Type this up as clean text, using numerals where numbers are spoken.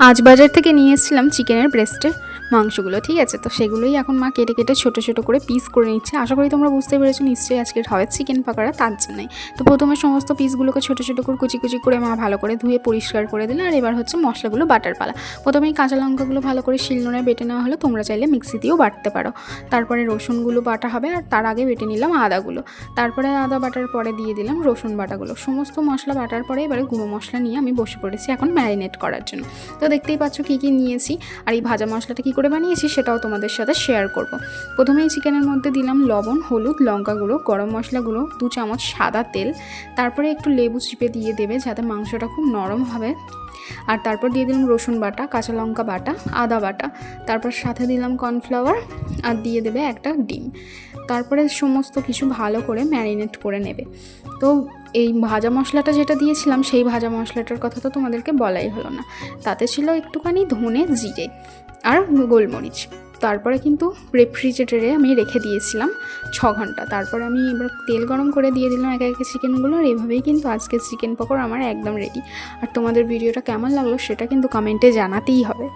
আজ বাজার থেকে নিয়ে এসেছিলাম চিকেনের ব্রেস্টের মাংসগুলো, ঠিক আছে। তো সেগুলোই এখন মা কেটে কেটে ছোটো ছোটো করে পিস করে নিচ্ছে। আশা করি তোমরা বুঝতে পেরেছো নিশ্চয়ই আজকের হবে চিকেন পাকোড়া, তার জন্যই। তো প্রথমে সমস্ত পিসগুলোকে ছোটো ছোটো করে কুচি কুচি করে মা ভালো করে ধুয়ে পরিষ্কার করে দিল। আর এবার হচ্ছে মশলাগুলো বাটার পালা। প্রথমেই কাঁচা লঙ্কাগুলো ভালো করে শিলনোড়ায় বেটে নেওয়া হলো, তোমরা চাইলে মিক্সি দিয়েও বাটতে পারো। তারপরে রসুনগুলো বাটা হবে, আর তার আগে বেটে নিলাম আদাগুলো। তারপরে আদা বাটার পরে দিয়ে দিলাম রসুন বাটাগুলো। সমস্ত মশলা বাটার পরে এবারে গুঁড়ো মশলা নিয়ে আমি বসে পড়েছি এখন ম্যারিনেট করার জন্য। তো দেখতেই পাচ্ছ কী কী নিয়েছি, আর এই ভাজা মশলাটা কী করে বানিয়েছি সেটাও তোমাদের সাথে শেয়ার করব। প্রথমেই চিকেনের মধ্যে দিলাম লবণ, হলুদ, লঙ্কা গুঁড়ো, গরম মশলা গুঁড়ো, 2 চামচ সাদা তেল। তারপরে একটু লেবু চিপে দিয়ে দেবে যাতে মাংসটা খুব নরম হবে। আর তারপর দিয়ে দিলাম রসুন বাটা, কাঁচা লঙ্কা বাটা, আদা বাটা। তারপর সাথে দিলাম কর্নফ্লাওয়ার, আর দিয়ে দেবে একটা ডিম। তারপরে সমস্ত কিছু ভালো করে ম্যারিনেট করে নেবে। তো এই ভাজা মশলাটা যেটা দিয়েছিলাম সেই ভাজা মশলাটার কথা তো তোমাদেরকে বলাই হলো না। তাতে ছিল একটুখানি ধনে, জিরে আর গোলমরিচ। তারপরে কিন্তু রেফ্রিজারেটরে আমি রেখে দিয়েছিলাম 6 ঘন্টা। তারপরে আমি এবার তেল গরম করে দিয়ে দিলাম একে একে চিকেনগুলো। আর এইভাবেই কিন্তু আজকে চিকেন পকোড়া আমার একদম রেডি। আর তোমাদের ভিডিওটা কেমন লাগলো সেটা কিন্তু কমেন্টে জানাতেই হবে।